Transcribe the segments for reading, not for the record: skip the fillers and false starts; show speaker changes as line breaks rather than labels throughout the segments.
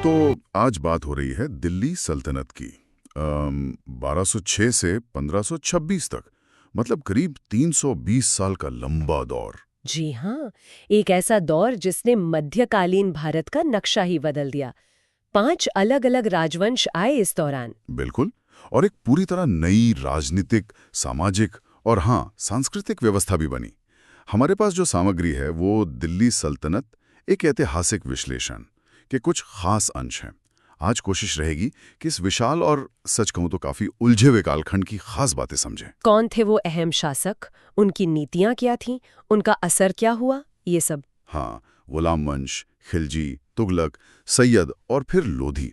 तो आज बात हो रही है दिल्ली सल्तनत की। 1206 से 1526 तक, मतलब करीब 320 साल का लंबा दौर।
जी हाँ, एक ऐसा दौर जिसने मध्यकालीन भारत का नक्शा ही बदल दिया। 5 अलग-अलग राजवंश आए इस दौरान।
बिल्कुल। और एक पूरी तरह नई राजनीतिक, सामाजिक और हाँ, सांस्कृतिक व्यवस्था भी बनी। हमारे पास जो सामग्री है वो दिल्ली सल्तनत, एक ऐतिहासिक विश्लेषण के कुछ खास अंश हैं। आज कोशिश रहेगी कि इस विशाल और सच कहूं तो काफी उलझे हुए कालखंड की खास बातें समझें।
कौन थे वो अहम शासक, उनकी नीतियां क्या थीं, उनका असर क्या हुआ, ये सब।
हाँ, गुलाम वंश, खिलजी, तुगलक, सैयद और फिर लोधी।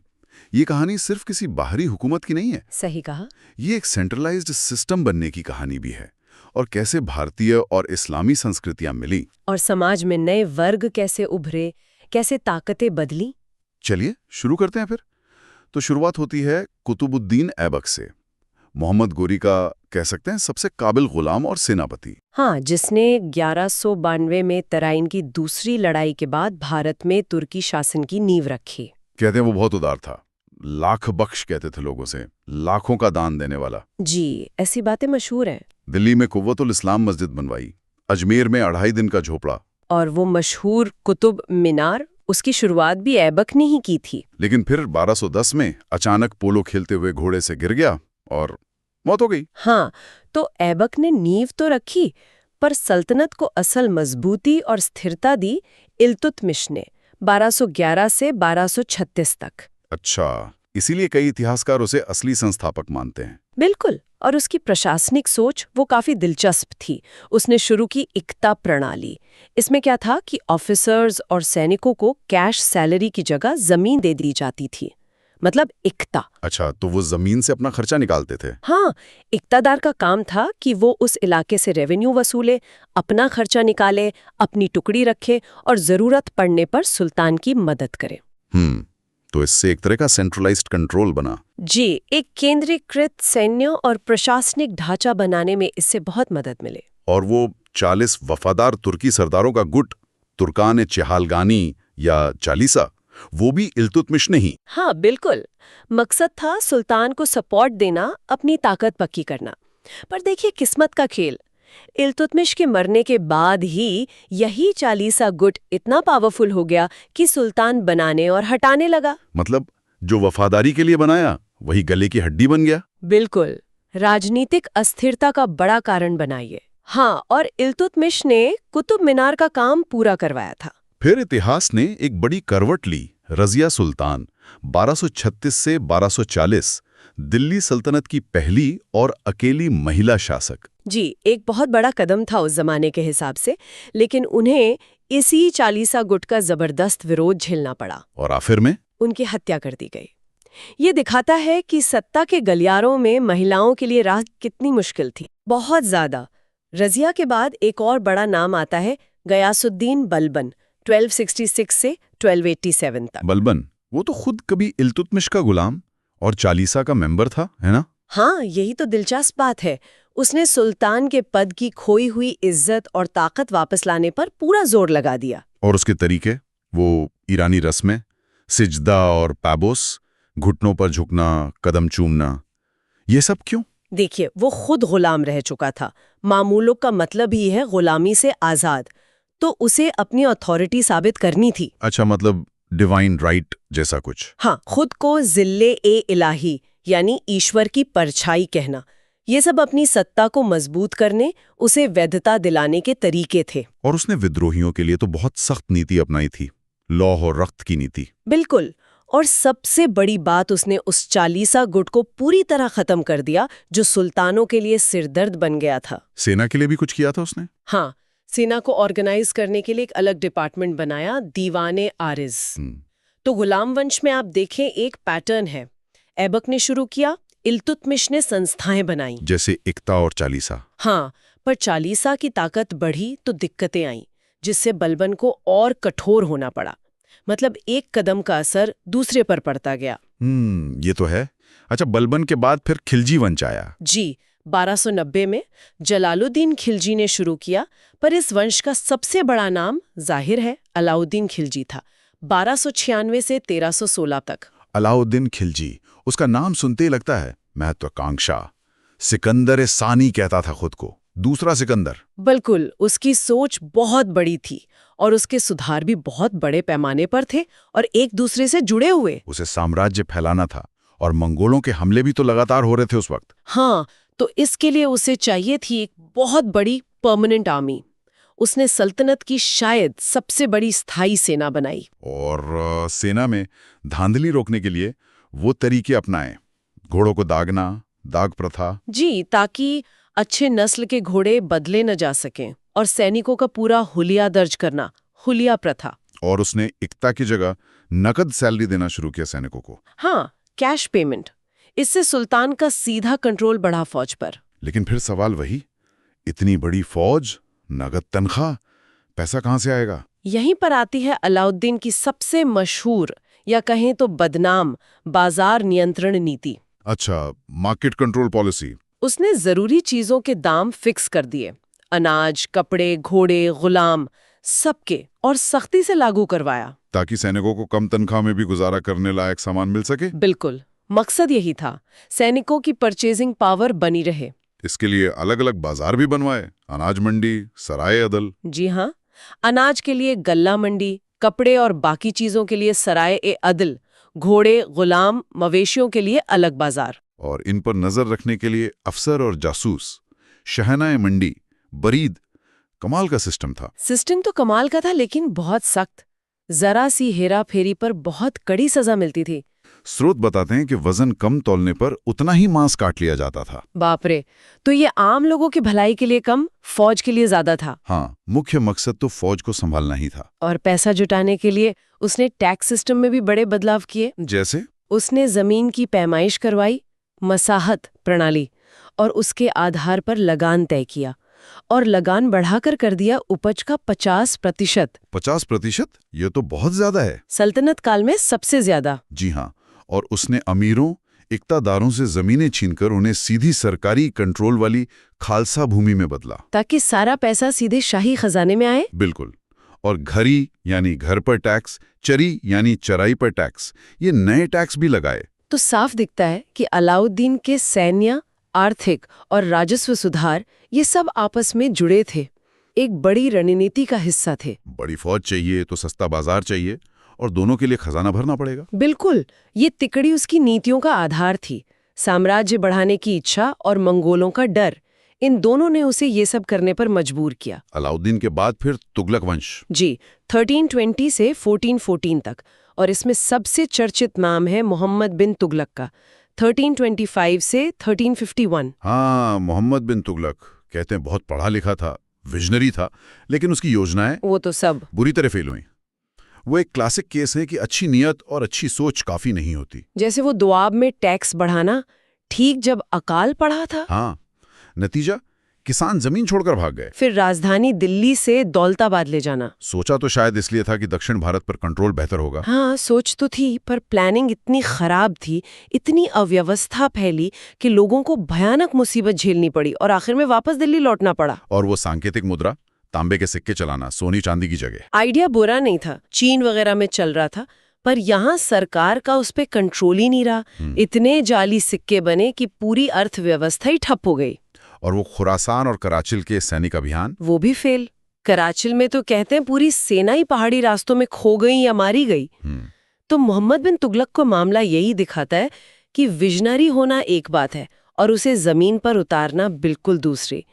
ये कहानी सिर्फ किसी बाहरी हुकूमत की नहीं है।
सही कहा।
ये एक सेंट्रलाइज्ड सिस्टम बनने की कहानी भी है, और कैसे भारतीय और इस्लामी संस्कृतियां मिली।
और समाज में नए वर्ग कैसे उभरे, कैसे ताकतें बदली।
चलिए शुरू करते हैं फिर। तो शुरुआत होती है कुतुबुद्दीन ऐबक से। मोहम्मद गोरी का कह सकते हैं सबसे काबिल गुलाम और सेनापति।
हाँ, जिसने 1192 में तराइन की दूसरी लड़ाई के बाद भारत में तुर्की शासन की नींव रखी।
कहते हैं वो बहुत उदार था, लाख बख्श कहते थे लोगों से, लाखों का दान देने वाला।
जी, ऐसी बातें मशहूर हैं।
दिल्ली में कुव्वतुल इस्लाम मस्जिद बनवाई, अजमेर में 2.5 दिन का झोपड़ा।
और वो मशहूर कुतुब मीनार, उसकी शुरुआत भी ऐबक ने ही की थी।
लेकिन फिर 1210 में अचानक पोलो खेलते हुए घोड़े से गिर गया और मौत हो गई।
हाँ, तो ऐबक ने नींव तो रखी, पर सल्तनत को असल मजबूती और स्थिरता दी इल्तुतमिश ने 1211 से 1236 तक।
अच्छा, इसीलिए कई इतिहासकार उसे असली संस्थापक मानते हैं।
बिल्कुल। और उसकी प्रशासनिक सोच वो काफी दिलचस्प थी। उसने शुरू की इक्ता प्रणाली। इसमें क्या था कि ऑफिसर्स और सैनिकों को कैश सैलरी की जगह जमीन दे दी जाती थी, मतलब इक्ता।
अच्छा, तो वो जमीन से अपना खर्चा निकालते थे।
हाँ, इक्तादार का काम था कि वो उस इलाके से रेवेन्यू वसूले, अपना खर्चा निकाले, अपनी टुकड़ी रखे और जरूरत पड़ने पर सुल्तान की मदद करे।
तो इससे एक तरह का सेंट्रलाइज्ड कंट्रोल बना।
जी, एक केंद्रीकृत सैन्य और प्रशासनिक ढांचा बनाने में इससे बहुत मदद मिले।
और वो 40 वफादार तुर्की सरदारों का गुट, तुर्कान चेहालगानी या चालीसा, वो भी इल्तुतमिश ने ही।
हाँ, बिल्कुल। मकसद था सुल्तान को सपोर्ट देना, अपनी ताकत पक्की करना। पर देखिए किस्मत का खेल। इल्तुतमिश के मरने के बाद ही यही चालीसा गुट इतना पावरफुल हो गया कि सुल्तान बनाने और हटाने लगा।
मतलब जो वफादारी के लिए बनाया वही गले की हड्डी बन गया।
बिल्कुल। राजनीतिक अस्थिरता का बड़ा कारण बना ये। हाँ, और इल्तुतमिश ने कुतुब मीनार का काम पूरा करवाया था।
फिर इतिहास ने एक बड़ी करवट ली। रजिया सुल्तान 1236 से 1240, दिल्ली सल्तनत की पहली और अकेली महिला शासक।
जी, एक बहुत बड़ा कदम था उस जमाने के हिसाब से, लेकिन उन्हें इसी चालीसा गुट का जबरदस्त विरोध झेलना पड़ा
और आखिर में
उनकी हत्या कर दी गई। ये दिखाता है कि सत्ता के गलियारों में महिलाओं के लिए राह कितनी मुश्किल थी, बहुत ज्यादा। रजिया के बाद एक और बड़ा नाम आता है गयासुद्दीन बलबन, 1266 से 1287 तक।
बलबन, वो तो खुद कभी इल्तुतमिश का गुलाम और चालीसा का मेंबर था, है ना?
हाँ, यही तो दिलचस्प बात है। उसने सुल्तान के पद की खोई हुई इज्जत और ताकत वापस लाने पर पूरा जोर लगा दिया।
और उसके तरीके, वो ईरानी रस्में, सिजदा और पैबोस, घुटनों पर झुकना, कदम चूमना, ये सब क्यों?
देखिए, वो खुद गुलाम रह चुका था। मामूलों का मतलब ही है गुलामी से आजाद, तो उसे अपनी अथॉरिटी साबित करनी थी।
अच्छा, मतलब डिवाइन राइट जैसा कुछ।
हाँ, खुद को जिल्ले-ए-इलाही यानी ईश्वर की परछाई कहना, ये सब अपनी सत्ता को मजबूत करने, उसे वैधता दिलाने के तरीके थे।
और उसने विद्रोहियों के लिए तो बहुत सख्त नीति अपनाई थी, लौह और रक्त की नीति।
बिल्कुल। और सबसे बड़ी बात, उसने उस चालीसा गुट को पूरी तरह खत्म कर दिया जो सुल्तानों के लिए सिरदर्द बन गया था।
सेना के लिए भी कुछ किया था उसने?
हाँ, सेना को ऑर्गेनाइज करने के लिए एक अलग डिपार्टमेंट बनाया, दीवाने आरिज। तो गुलाम वंश में आप देखें एक पैटर्न है। ऐबक ने शुरू किया, इल्तुतमिश ने संस्थाएं बनाई,
जैसे इक्ता और चालीसा।
हाँ, पर चालीसा की ताकत बढ़ी तो दिक्कतें आईं, जिससे बलबन को और कठोर होना पड़ा। मतलब एक कदम का असर दूसरे पर पड़ता गया।
ये तो है। अच्छा, बलबन के बाद फिर खिलजी वंश आया।
जी, 1290 में जलालुद्दीन खिलजी ने शुरू किया, पर इस वंश का सबसे बड़ा नाम जाहिर है अलाउद्दीन खिलजी था। 1296 से 1316 तक।
अलाउद्दीन खिलजी, उसका नाम सुनते ही लगता है महत्वाकांक्षा। सिकंदर सानी कहता था खुद को, दूसरा सिकंदर।
बिल्कुल, उसकी सोच बहुत बड़ी थी और उसके सुधार भी बहुत बड़े पैमाने पर थे और एक दूसरे से जुड़े हुए।
उसे साम्राज्य फैलाना था और मंगोलों के हमले भी तो लगातार हो रहे थे उस वक्त।
हाँ, तो इसके लिए उसे चाहिए थी एक बहुत बड़ी परमानेंट आर्मी। उसने सल्तनत की शायद सबसे बड़ी स्थायी सेना बनाई।
और सेना में धांधली रोकने के लिए वो तरीके अपनाए, घोड़ों को दागना, दाग प्रथा।
जी, ताकि अच्छे नस्ल के घोड़े बदले न जा सकें, और सैनिकों का पूरा हुलिया दर्ज करना, हुलिया प्रथा।
और उसने इक्ता की जगह नकद सैलरी देना शुरू किया सैनिकों को।
हाँ, कैश पेमेंट। इससे सुल्तान का सीधा कंट्रोल बढ़ा फौज पर।
लेकिन फिर सवाल वही, इतनी बड़ी फौज, नगद तनख्वाह, पैसा कहाँ से आएगा?
यहीं पर आती है अलाउद्दीन की सबसे मशहूर या कहें तो बदनाम बाजार नियंत्रण नीति।
अच्छा, मार्केट कंट्रोल पॉलिसी।
उसने जरूरी चीजों के दाम फिक्स कर दिए, अनाज, कपड़े, घोड़े, गुलाम, सबके, और सख्ती से लागू करवाया।
ताकि सैनिकों को कम तनख्वाह में भी गुजारा करने लायक सामान मिल सके।
बिल्कुल, मकसद यही था, सैनिकों की परचेजिंग पावर बनी रहे।
इसके लिए अलग अलग बाजार भी बनवाए, अनाज मंडी, सराय अदल।
जी हाँ, अनाज के लिए गल्ला मंडी, कपड़े और बाकी चीजों के लिए सराय ए अदल, घोड़े, गुलाम, मवेशियों के लिए अलग बाजार।
और इन पर नजर रखने के लिए अफसर और जासूस, शहनाए मंडी, बरीद। कमाल का सिस्टम था।
सिस्टम तो कमाल का था, लेकिन बहुत सख्त। जरा सी हेरा फेरी पर बहुत कड़ी सजा मिलती थी।
स्रोत बताते हैं कि वजन कम तौलने पर उतना ही मांस काट लिया जाता था।
बाप रे, तो ये आम लोगों की भलाई के लिए कम, फौज के लिए ज्यादा था।
हाँ, मुख्य मकसद तो फौज को संभालना ही था।
और पैसा जुटाने के लिए उसने टैक्स सिस्टम में भी बड़े बदलाव किए।
जैसे
उसने जमीन की पैमाइश करवाई, मसाहत प्रणाली, और उसके आधार पर लगान तय किया, और लगान बढ़ाकर कर दिया उपज का 50%।
50%? ये तो बहुत ज्यादा है।
सल्तनत काल में सबसे ज्यादा।
जी हाँ, और उसने अमीरों, इक्तादारों से जमीनें छीनकर उन्हें सीधी सरकारी कंट्रोल वाली खालसा भूमि में बदला,
ताकि सारा पैसा सीधे शाही खजाने में आए।
बिल्कुल। और घरी यानी घर पर टैक्स, चरी यानी चराई पर टैक्स, ये नए टैक्स भी लगाए।
तो साफ दिखता है कि अलाउद्दीन के सैन्य, आर्थिक और राजस्व सुधार ये सब आपस में जुड़े थे, एक बड़ी रणनीति का हिस्सा थे।
बड़ी फौज चाहिए तो सस्ता बाजार चाहिए, और दोनों के लिए खजाना भरना पड़ेगा।
बिल्कुल, ये तिकड़ी उसकी नीतियों का आधार थी। साम्राज्य बढ़ाने की इच्छा और मंगोलों का डर, इन दोनों ने उसे ये सब करने पर मजबूर किया।
अलाउद्दीन के बाद फिर तुगलक वंश।
जी, 1320 से 1414 तक, और इसमें सबसे चर्चित नाम है मोहम्मद बिन तुगलक का, 1325 से 1351।
हाँ, मोहम्मद बिन तुगलक, कहते हैं बहुत पढ़ा लिखा था, विजनरी था, लेकिन उसकी योजनाएं
वो तो सब
बुरी तरह फेल हुई। वो एक क्लासिक केस है कि अच्छी नीयत और अच्छी सोच काफी नहीं होती।
जैसे वो दोआब में टैक्स बढ़ाना ठीक जब अकाल पड़ा था।
हाँ, नतीजा किसान जमीन छोड़कर भाग गए।
फिर राजधानी दिल्ली से दौलताबाद ले जाना।
सोचा तो शायद इसलिए था कि दक्षिण भारत पर कंट्रोल बेहतर होगा।
हाँ, सोच तो थी, पर प्लानिंग इतनी खराब थी, इतनी अव्यवस्था फैली कि लोगों को भयानक मुसीबत झेलनी पड़ी और आखिर में वापस दिल्ली लौटना पड़ा।
और वो सांकेतिक मुद्रा, तांबे के सिक्के चलाना, सोनी चांदी की जगह।
आइडिया बुरा नहीं था, चीन वगैरह में चल रहा था, पर यहाँ सरकार का उस पर कंट्रोल ही नहीं रहा। इतने जाली सिक्के बने कि पूरी अर्थव्यवस्था ही ठप हो गई।
और वो खुरासान और कराचिल के सैनिक अभियान,
वो भी फेल। कराचिल में तो कहते हैं पूरी सेना ही पहाड़ी रास्तों में खो गई या मारी गई। तो मोहम्मद बिन तुगलक को मामला यही दिखाता है कि विजनरी होना एक बात है और उसे जमीन पर उतारना बिल्कुल दूसरी।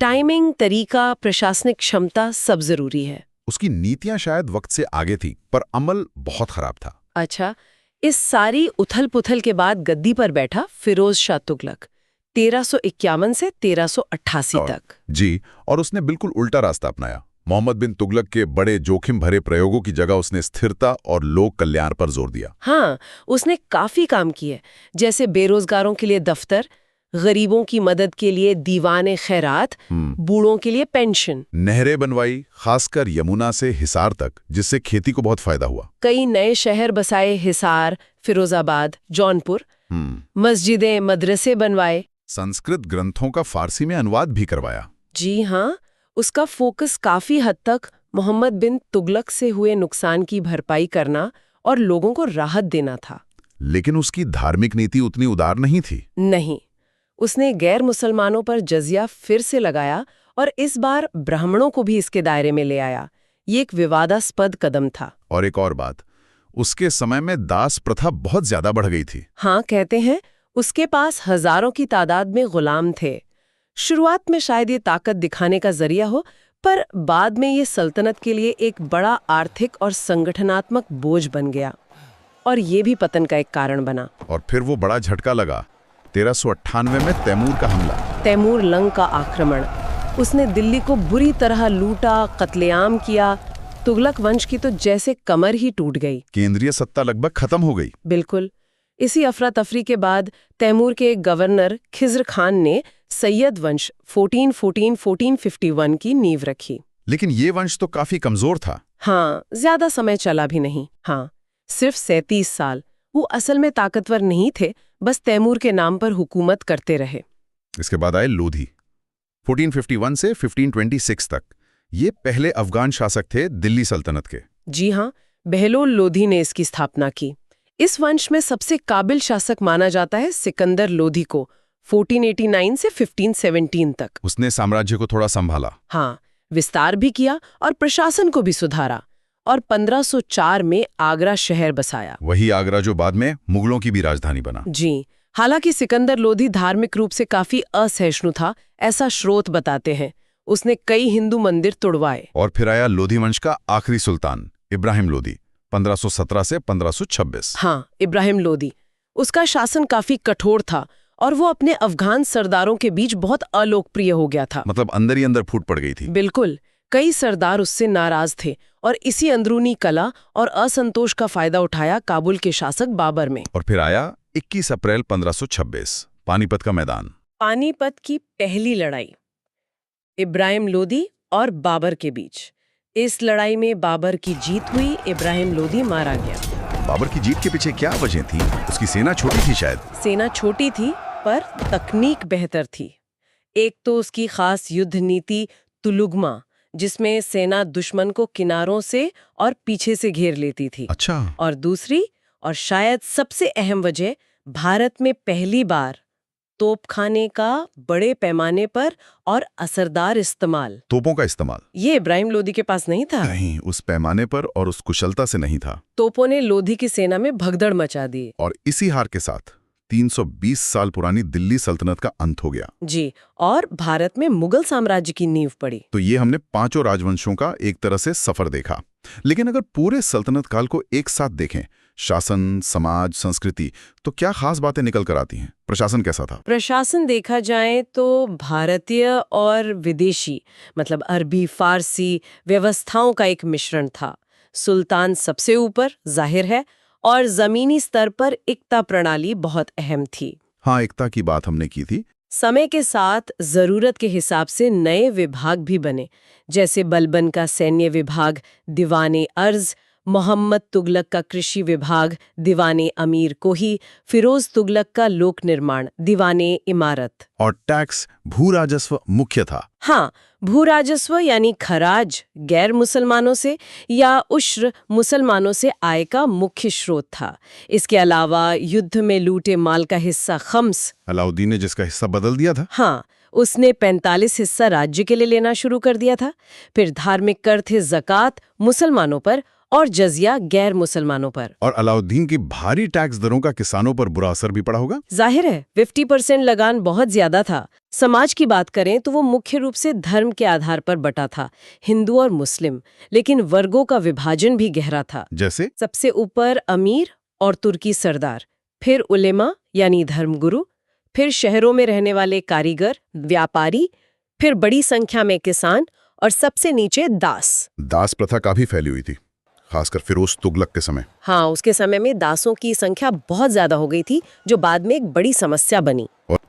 टाइमिंग, तरीका, प्रशासनिक क्षमता सब जरूरी है।
उसकी नीतियां शायद वक्त से आगे थी, पर अमल बहुत खराब था।
अच्छा, इस सारी उथल पुथल के बाद गद्दी पर बैठा फिरोज शाह तुगलक, 1351 से 1388 तक।
जी, और उसने बिल्कुल उल्टा रास्ता अपनाया। मोहम्मद बिन तुगलक के बड़े जोखिम भरे प्रयोगों की जगह उसने स्थिरता और लोक कल्याण पर जोर दिया।
हाँ, उसने काफी काम किए, जैसे बेरोजगारों के लिए दफ्तर, गरीबों की मदद के लिए दीवाने खैरात, बूढ़ों के लिए पेंशन।
नहरें बनवाई, खासकर यमुना से हिसार तक, जिससे खेती को बहुत फायदा हुआ।
कई नए शहर बसाए, हिसार, फिरोजाबाद, जौनपुर। मस्जिदें, मदरसे बनवाए।
संस्कृत ग्रंथों का फारसी में अनुवाद भी करवाया।
जी हाँ, उसका फोकस काफी हद तक मोहम्मद बिन तुगलक से हुए नुकसान की भरपाई करना और लोगों को राहत देना था।
लेकिन उसकी धार्मिक नीति उतनी उदार नहीं थी।
नहीं, उसने गैर मुसलमानों पर जजिया फिर से लगाया और इस बार ब्राह्मणों को भी इसके दायरे में ले आया। ये एक विवादास्पद कदम था।
और एक और बात, उसके समय में दास प्रथा बहुत ज्यादा बढ़ गई थी।
हाँ, कहते हैं उसके पास हजारों की तादाद में गुलाम थे। शुरुआत में शायद ये ताकत दिखाने का जरिया हो, पर बाद में ये सल्तनत के लिए एक बड़ा आर्थिक और संगठनात्मक बोझ बन गया और ये भी पतन का एक कारण बना।
और फिर वो बड़ा झटका लगा 1398 में तैमूर का हमला।
तैमूर लंग का आक्रमण। उसने दिल्ली को बुरी तरह लूटा, कत्लेआम किया। तुगलक वंश की तो जैसे कमर ही टूट गई।
केंद्रीय सत्ता लगभग खत्म हो गई।
बिल्कुल। इसी अफरा तफरी के बाद तैमूर के एक गवर्नर खिज्र खान ने सैयद वंश 1451 की नींव रखी।
लेकिन ये वंश तो काफी कमजोर था।
हाँ, ज्यादा समय चला भी नहीं। हाँ, सिर्फ 37 साल। वो असल में ताकतवर नहीं थे, बस तैमूर के नाम पर हुकूमत करते रहे।
इसके बाद आए लोधी, 1451 से 1526 तक। ये पहले अफगान शासक थे दिल्ली सल्तनत के।
जी हाँ, बहलोल लोधी ने इसकी स्थापना की। इस वंश में सबसे काबिल शासक माना जाता है सिकंदर लोधी को, 1489 से 1517 तक।
उसने साम्राज्य को थोड़ा संभाला।
हाँ, विस्तार भी किया और प्रशासन को भी सुधारा और 1504 में आगरा शहर बसाया।
वही आगरा जो बाद में मुगलों की भी राजधानी बना।
जी, हालांकि सिकंदर लोधी धार्मिक रूप से काफी असहिष्णु था, ऐसा स्रोत बताते हैं। उसने कई हिंदू मंदिर तुड़वाए।
और फिर आया लोधी वंश का आखिरी सुल्तान इब्राहिम लोधी, 1517 से 1526।
हाँ, इब्राहिम लोधी। उसका शासन काफी कठोर था और वो अपने अफगान सरदारों के बीच बहुत अलोकप्रिय हो गया था।
मतलब अंदर ही अंदर फूट पड़ गई थी।
बिल्कुल। कई सरदार उससे नाराज थे और इसी अंदरूनी कला और असंतोष का फायदा उठाया काबुल के शासक बाबर में।
और फिर आया 21 अप्रैल 1526, पानीपत का मैदान।
पानीपत की पहली लड़ाई इब्राहिम लोधी और बाबर के बीच। इस लड़ाई में बाबर की जीत हुई, इब्राहिम लोधी मारा गया।
बाबर की जीत के पीछे क्या वजह थी? उसकी सेना छोटी थी शायद।
सेना छोटी थी पर तकनीक बेहतर थी। एक तो उसकी खास युद्ध नीति तुलुगमा, जिसमें सेना दुश्मन को किनारों से और पीछे से घेर लेती थी।
अच्छा।
और दूसरी और शायद सबसे अहम वजह, भारत में पहली बार तोपखाने का बड़े पैमाने पर और असरदार इस्तेमाल।
तोपों का इस्तेमाल
ये इब्राहिम लोधी के पास नहीं था।
नहीं, उस पैमाने पर और उस कुशलता से नहीं था।
तोपों ने लोधी की सेना में भगदड़ मचा दी।
और इसी हार के साथ 320 साल पुरानी दिल्ली सल्तनत का अंत हो गया।
जी, और भारत में मुगल साम्राज्य की नींव पड़ी।
तो ये हमने पांचों राजवंशों का एक तरह से सफर देखा। लेकिन अगर पूरे सल्तनत काल को एक साथ देखें, शासन, समाज, संस्कृति, तो क्या खास बातें निकल कर आती हैं? प्रशासन कैसा था?
प्रशासन देखा जाए तो भारतीय और विदेशी, मतलब अरबी, फारसी व्यवस्थाओं का एक मिश्रण था। सुल्तान सबसे ऊपर, जाहिर है, और जमीनी स्तर पर एकता प्रणाली बहुत अहम थी।
हाँ, एकता की बात हमने की थी।
समय के साथ जरूरत के हिसाब से नए विभाग भी बने, जैसे बलबन का सैन्य विभाग, दीवाने अर्ज, मोहम्मद तुगलक का कृषि विभाग, दीवाने अमीर कोही, फिरोज तुगलक का लोक निर्माण, दीवाने इमारत।
और टैक्स, भू राजस्व मुख्य था।
हाँ, भू राजस्व यानी खराज गैर मुसलमानों से या उश्र मुसलमानों से आय का मुख्य स्रोत था। इसके अलावा युद्ध में लूटे माल का हिस्सा खम्स,
अलाउद्दीन ने जिसका हिस्सा बदल दिया था।
हाँ, उसने 45 हिस्सा राज्य के लिए लेना शुरू कर दिया था। फिर धार्मिक कर थे ज़कात मुसलमानों पर और जजिया गैर मुसलमानों पर।
और अलाउद्दीन की भारी टैक्स दरों का किसानों पर बुरा असर भी पड़ा होगा।
जाहिर है, 50% लगान बहुत ज्यादा था। समाज की बात करें तो वो मुख्य रूप से धर्म के आधार पर बटा था, हिंदू और मुस्लिम, लेकिन वर्गों का विभाजन भी गहरा था।
जैसे
सबसे ऊपर अमीर और तुर्की सरदार, फिर उलेमा यानी धर्मगुरु, फिर शहरों में रहने वाले कारीगर, व्यापारी, फिर बड़ी संख्या में किसान और सबसे नीचे दास।
दास प्रथा काफी फैली हुई थी, खासकर फिरोज तुगलक के समय।
हाँ, उसके समय में दासों की संख्या बहुत ज्यादा हो गई थी, जो बाद में एक बड़ी समस्या बनी।
और